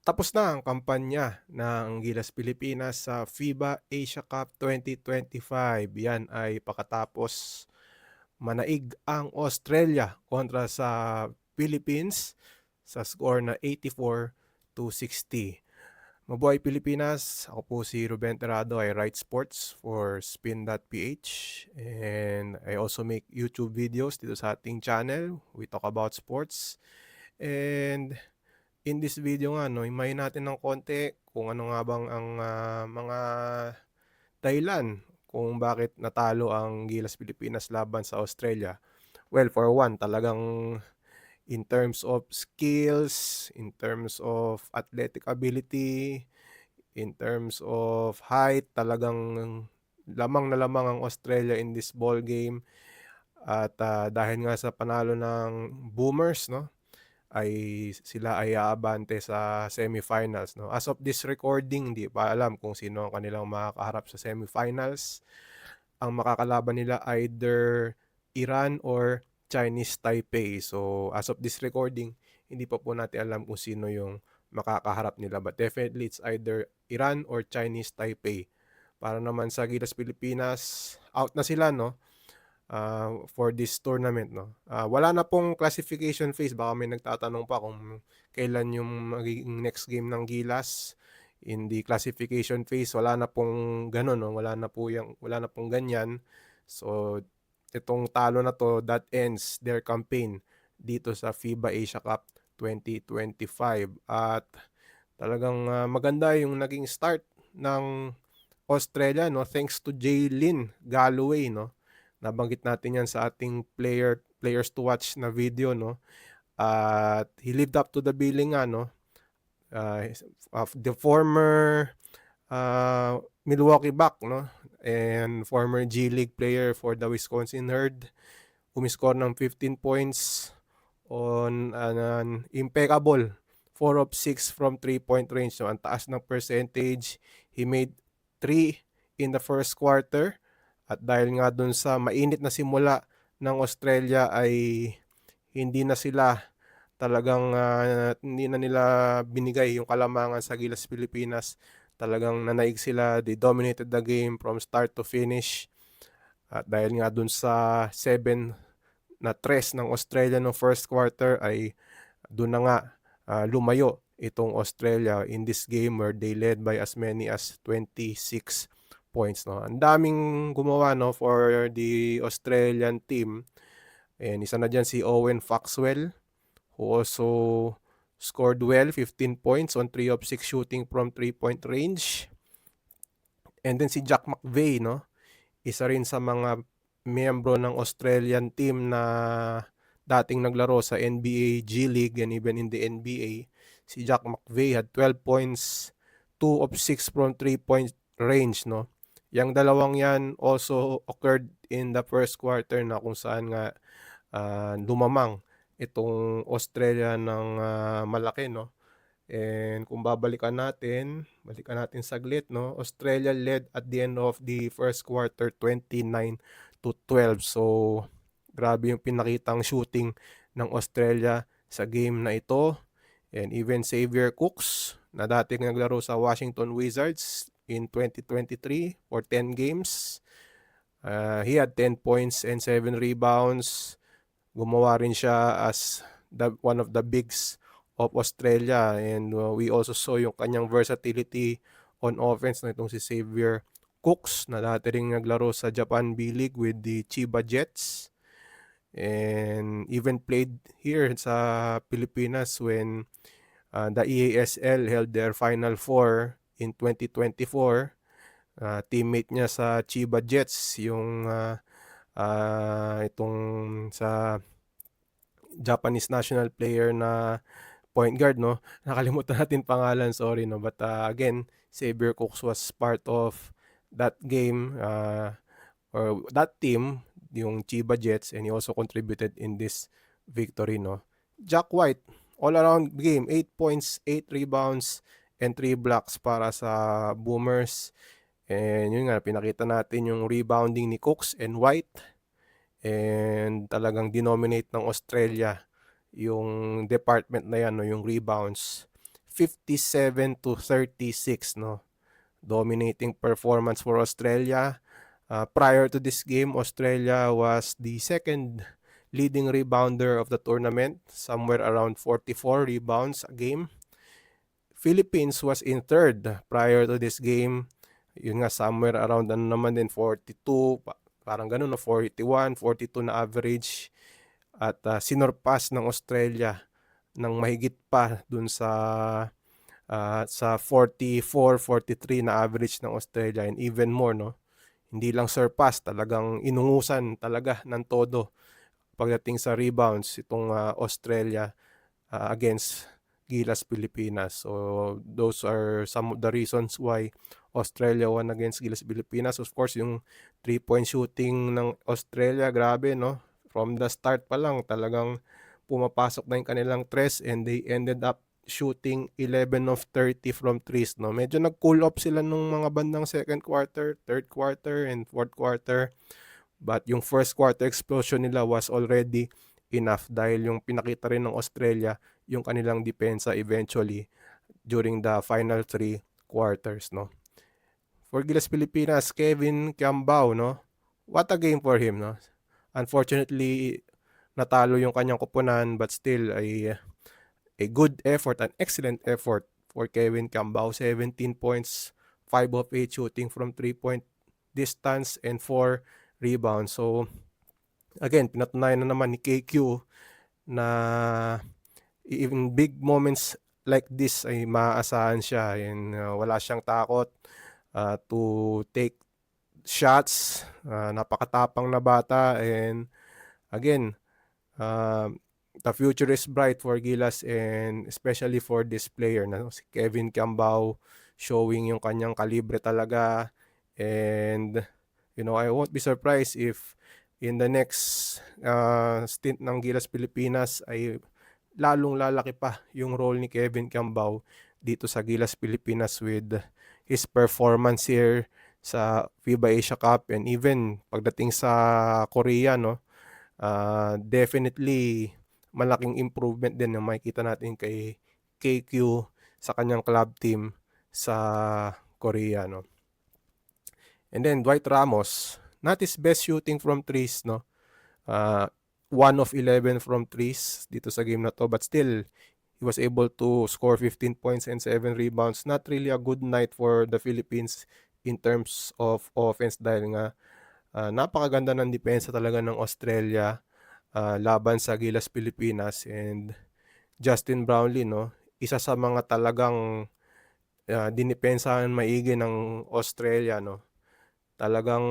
Tapos na ang kampanya ng Gilas Pilipinas sa FIBA Asia Cup 2025. Yan ay pagkatapos manaig ang Australia kontra sa Philippines sa score na 84-60. Mabuhay Pilipinas! Ako po si Ruben Terrado. I write sports for spin.ph and I also make YouTube videos dito sa ating channel. We talk about sports. And in this video nga, no, himayin natin ng konti kung ano nga bang ang mga dahilan kung bakit natalo ang Gilas Pilipinas laban sa Australia. Well, for one, talagang in terms of skills, in terms of athletic ability, in terms of height, talagang lamang na lamang ang Australia in this ball game. At dahil nga sa panalo ng Boomers, no, ay sila ay aabante sa semifinals, no. As of this recording, hindi pa alam kung sino ang kanilang makakaharap sa semifinals. Ang makakalaban nila either Iran or Chinese Taipei. So as of this recording, hindi pa po natin alam kung sino yung makakaharap nila. But definitely it's either Iran or Chinese Taipei. Para naman sa Gilas Pilipinas, out na sila, no? For this tournament, no. Wala na pong classification phase. Baka may nagtatanong pa kung kailan yung magiging next game ng Gilas in the classification phase. Wala na pong ganun, no. Wala na pong ganyan. So itong talo na to, that ends their campaign dito sa FIBA Asia Cup 2025. At talagang maganda yung naging start ng Australia, no, thanks to Jaylin Galloway, no. Nabanggit natin 'yan sa ating players to watch na video, no. At he lived up to the billing nga, no. Of the former Milwaukee Buck, no, and former G League player for the Wisconsin Herd, umiscore ng 15 points on an impeccable 4 of 6 from 3-point range. So, ang taas ng percentage. He made 3 in the first quarter. At dahil nga dun sa mainit na simula ng Australia ay hindi na sila talagang hindi na nila binigay yung kalamangan sa Gilas Pilipinas. Talagang nanaig sila. They dominated the game from start to finish. At dahil nga dun sa 7 na tres ng Australia no first quarter ay doon na nga lumayo itong Australia in this game where they led by as many as 26 points, no. Ang daming gumawa, no, for the Australian team. And isa na diyan si Owen Foxwell, who also scored well, 15 points on 3 of 6 shooting from 3-point range. And then si Jack McVeigh, no, isa rin sa mga miyembro ng Australian team na dating naglaro sa NBA G League and even in the NBA. Si Jack McVeigh had 12 points, 2 of 6 from 3-point range, no. Yang dalawang yan also occurred in the first quarter na kung saan nga lumamang itong Australia ng malaki, no. And kung balikan natin saglit, no. Australia led at the end of the first quarter 29-12. So grabe yung pinakitang shooting ng Australia sa game na ito. And even Xavier Cooks na dating naglaro sa Washington Wizards in 2023 for 10 games. He had 10 points and 7 rebounds. Gumawa rin siya as one of the bigs of Australia, and we also saw yung kanyang versatility on offense na itong si Xavier Cooks na dati ring naglaro sa Japan B-League with the Chiba Jets and even played here sa Pilipinas when the EASL held their Final Four in 2024. Teammate niya sa Chiba Jets yung itong sa Japanese national player na point guard, no. Nakalimutan natin pangalan, sorry, no. But again, Xavier Cooks was part of that game or that team, yung Chiba Jets, and he also contributed in this victory, no. Jack White, all around game, 8 points, 8 rebounds, and 3 blocks para sa Boomers. And yun nga, pinakita natin yung rebounding ni Cooks and White. And talagang dinominate ng Australia yung department na yan, no, yung rebounds. 57-36, no? Dominating performance for Australia. Prior to this game, Australia was the second leading rebounder of the tournament, somewhere around 44 rebounds a game. Philippines was in third prior to this game. Yun nga, somewhere around naman din 42, parang ganun na 41, 42 na average. At sinurpass ng Australia ng mahigit pa dun sa 44, 43 na average ng Australia, and even more, no? Hindi lang surpass, talagang inungusan talaga ng todo pagdating sa rebounds itong Australia against Gilas Pilipinas. So those are some of the reasons why Australia won against Gilas Pilipinas. Of course, yung 3-point shooting ng Australia, grabe, no? From the start pa lang, talagang pumapasok na yung kanilang tres, and they ended up shooting 11 of 30 from threes, no? Medyo nag-cool off sila nung mga bandang second quarter, third quarter, and fourth quarter. But yung first quarter explosion nila was already enough dahil yung pinakita rin ng Australia yung kanilang depensa eventually during the final 3 quarters, no? For Gilas Pilipinas, Kevin Kiambao, no? What a game for him, no? Unfortunately, natalo yung kanyang koponan, but still a good effort, an excellent effort for Kevin Kiambao. 17 points, 5 of 8 shooting from 3-point distance, and 4 rebounds. So, again, pinatunayan na naman ni KQ na even big moments like this ay maaasahan siya, and wala siyang takot to take shots. Napakatapang na bata, and again, the future is bright for Gilas, and especially for this player na si Kevin Kiambao, showing yung kanyang kalibre talaga. And I won't be surprised if in the next stint ng Gilas Pilipinas ay lalong lalaki pa yung role ni Kevin Kiambao dito sa Gilas Pilipinas with his performance here sa FIBA Asia Cup, and even pagdating sa Korea, no? Definitely malaking improvement din ang makikita natin kay KQ sa kanyang club team sa Korea, no? And then Dwight Ramos, not his best shooting from threes, no? 1 of 11 from threes dito sa game na to, but still he was able to score 15 points and 7 rebounds. Not really a good night for the Philippines in terms of offense dahil nga napakaganda ng depensa talaga ng Australia laban sa Gilas Pilipinas. And Justin Brownlee, no, isa sa mga talagang dinipensahan maigi ng Australia, no. Talagang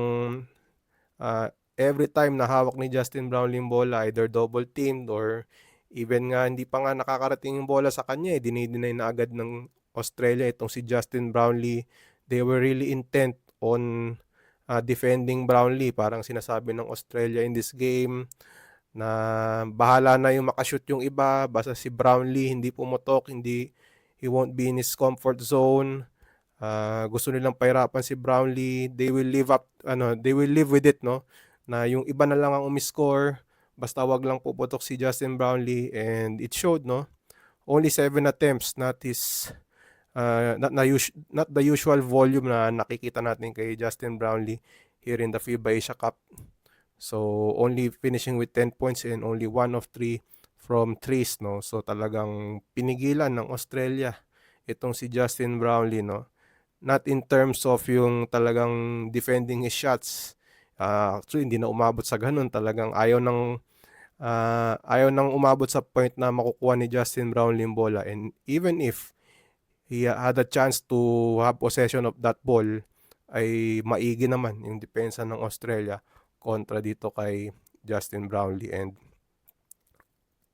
every time na hawak ni Justin Brownlee yung bola, either double teamed or even nga hindi pa nga nakakarating yung bola sa kanya, dinideny na agad ng Australia itong si Justin Brownlee. They were really intent on defending Brownlee. Parang sinasabi ng Australia in this game na bahala na yung makashoot yung iba, basta si Brownlee hindi pumutok, he won't be in his comfort zone. Gusto nilang pahirapan si Brownlee. They will live with it, no? Na yung iba na lang ang umiscore, basta wag lang puputok si Justin Brownlee, and it showed, no? Only 7 attempts, not the usual volume na nakikita natin kay Justin Brownlee here in the FIBA Asia Cup. So only finishing with 10 points and only 1 of 3 from threes, no? So talagang pinigilan ng Australia itong si Justin Brownlee, no? Not in terms of yung talagang defending his shots. Actually, hindi na umabot sa ganun. Talagang ayaw nang umabot sa point na makukuha ni Justin Brownlee yung bola. And even if he had a chance to have possession of that ball, ay maigi naman yung depensa ng Australia kontra dito kay Justin Brownlee. And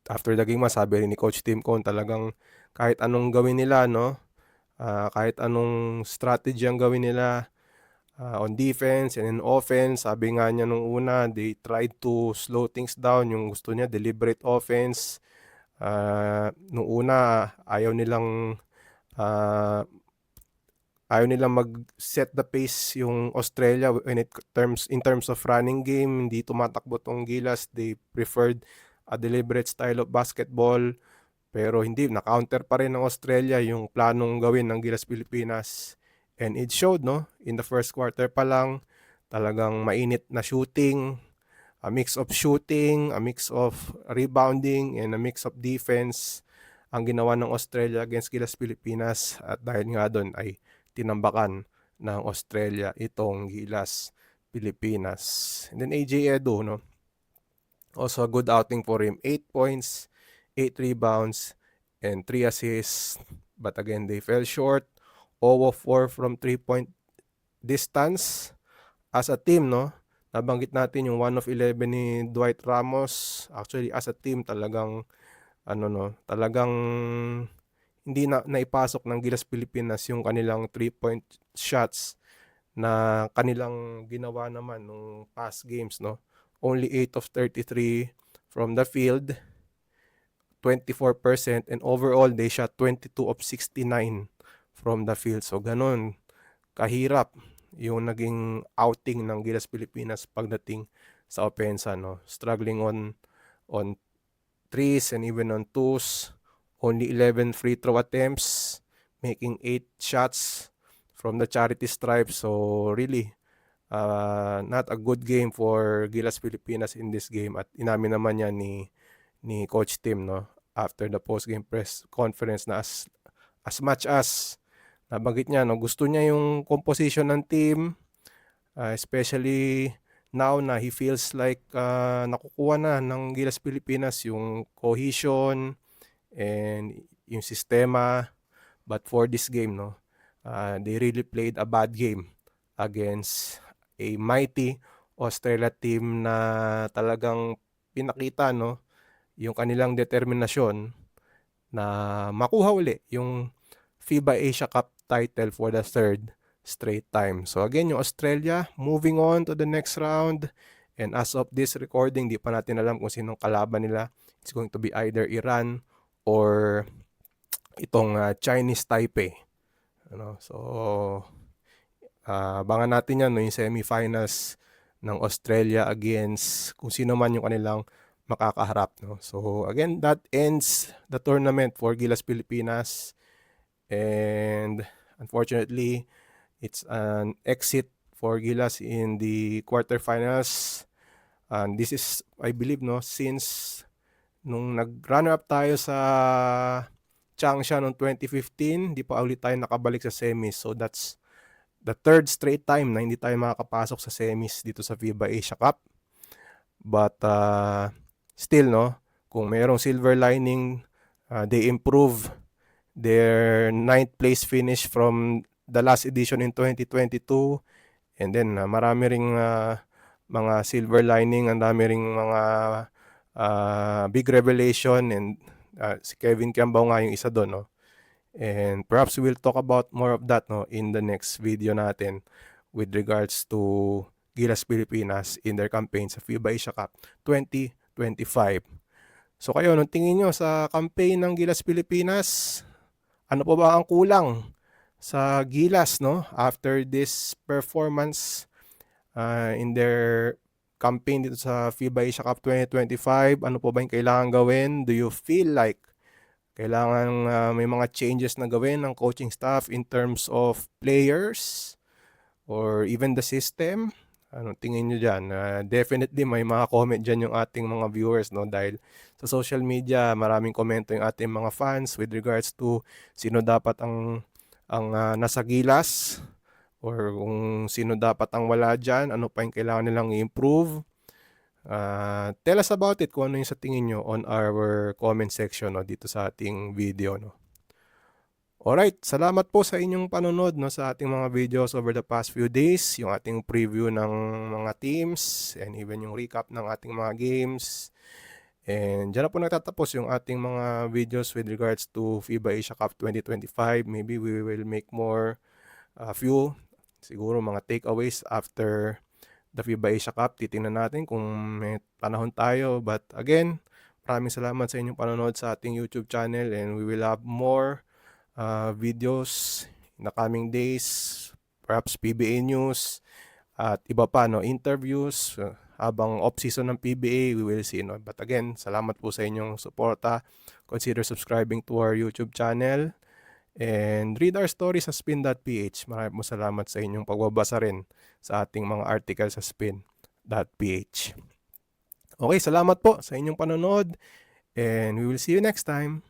after the game, sabi rin ni Coach Tim Cone, talagang kahit anong gawin nila, no? Kahit anong strategy ang gawin nila on defense and in offense, sabi nga niya nung una, they tried to slow things down. Yung gusto niya, deliberate offense. Nung una, ayaw nilang mag-set the pace yung Australia in terms of running game. Hindi tumatakbo tong Gilas. They preferred a deliberate style of basketball. Pero hindi, na-counter pa rin ng Australia yung planong gawin ng Gilas Pilipinas. And it showed, no? In the first quarter pa lang, talagang mainit na shooting, a mix of shooting, a mix of rebounding, and a mix of defense ang ginawa ng Australia against Gilas Pilipinas. At dahil nga doon ay tinambakan ng Australia itong Gilas Pilipinas. And then AJ Edo, no? Also a good outing for him. 8 points, 8 rebounds, and 3 assists. But again, they fell short. 0 of 4 from 3-point distance. As a team, no? Nabanggit natin yung 1 of 11 ni Dwight Ramos. Actually, as a team, talagang talagang hindi na naipasok ng Gilas Pilipinas yung kanilang 3-point shots na kanilang ginawa naman nung past games, no? Only 8 of 33 from the field, 24%, and overall they shot 22 of 69 from the field. So ganun kahirap yung naging outing ng Gilas Pilipinas pagdating sa opensa, no? Struggling on threes and even on twos. Only 11 free throw attempts, making 8 shots from the charity stripe. So really, not a good game for Gilas Pilipinas in this game. At inamin naman yan ni Coach Tim, no? After the post-game press conference na as much as nabanggit niya, no, gusto niya yung composition ng team, especially now na he feels like nakukuha na ng Gilas Pilipinas yung cohesion and yung sistema. But for this game, no, they really played a bad game against a mighty Australia team na talagang pinakita, no, yung kanilang determinasyon na makuha uli yung FIBA Asia Cup title for the 3rd straight time. So again, yung Australia moving on to the next round, and as of this recording, di pa natin alam kung sinong kalaban nila. It's going to be either Iran or itong Chinese Taipei. So abangan natin yan, no, yung semifinals ng Australia against kung sino man yung kanilang makakaharap, no. So again, that ends the tournament for Gilas Pilipinas, and unfortunately it's an exit for Gilas in the quarterfinals. And this is, I believe, no, since nung nag-runner up tayo sa Changsha noong 2015, di pa ulit tayo nakabalik sa semis. So that's the 3rd straight time na hindi tayo makakapasok sa semis dito sa FIBA Asia Cup. But still, no, kung mayroong silver lining, they improve their 9th place finish from the last edition in 2022. And then marami ring mga silver lining, ang dami ring mga big revelation, and si Kevin Kiambao nga yung isa doon, no. And perhaps we'll talk about more of that, no, in the next video natin with regards to Gilas Pilipinas in their campaign sa FIBA Asia Cup 2025. So kayo, anong tingin nyo sa campaign ng Gilas Pilipinas? Ano po ba ang kulang sa Gilas, no, after this performance in their campaign dito sa FIBA Asia Cup 2025? Ano po ba yung kailangan gawin? Do you feel like kailangan may mga changes na gawin ng coaching staff in terms of players or even the system? Anong tingin nyo dyan? Definitely may mga comment dyan yung ating mga viewers, no? Dahil sa social media, maraming komento yung ating mga fans with regards to sino dapat ang nasa Gilas, or kung sino dapat ang wala dyan, ano pa yung kailangan nilang i-improve. Tell us about it kung ano yung sa tingin nyo on our comment section, no, dito sa ating video, no. Alright, salamat po sa inyong panonood, no, sa ating mga videos over the past few days, yung ating preview ng mga teams and even yung recap ng ating mga games. And dyan na po nagtatapos yung ating mga videos with regards to FIBA Asia Cup 2025. Maybe we will make more few, siguro mga takeaways after the FIBA Asia Cup. Titingnan natin kung may panahon tayo. But again, maraming salamat sa inyong panonood sa ating YouTube channel, and we will have more videos in the coming days, perhaps PBA news at iba pa, no, interviews habang off-season ng PBA, we will see, no? But again, salamat po sa inyong suporta. Consider subscribing to our YouTube channel and read our story sa spin.ph. Maraming salamat sa inyong pagbabasa rin sa ating mga article sa spin.ph. Okay, salamat po sa inyong panonood and we will see you next time.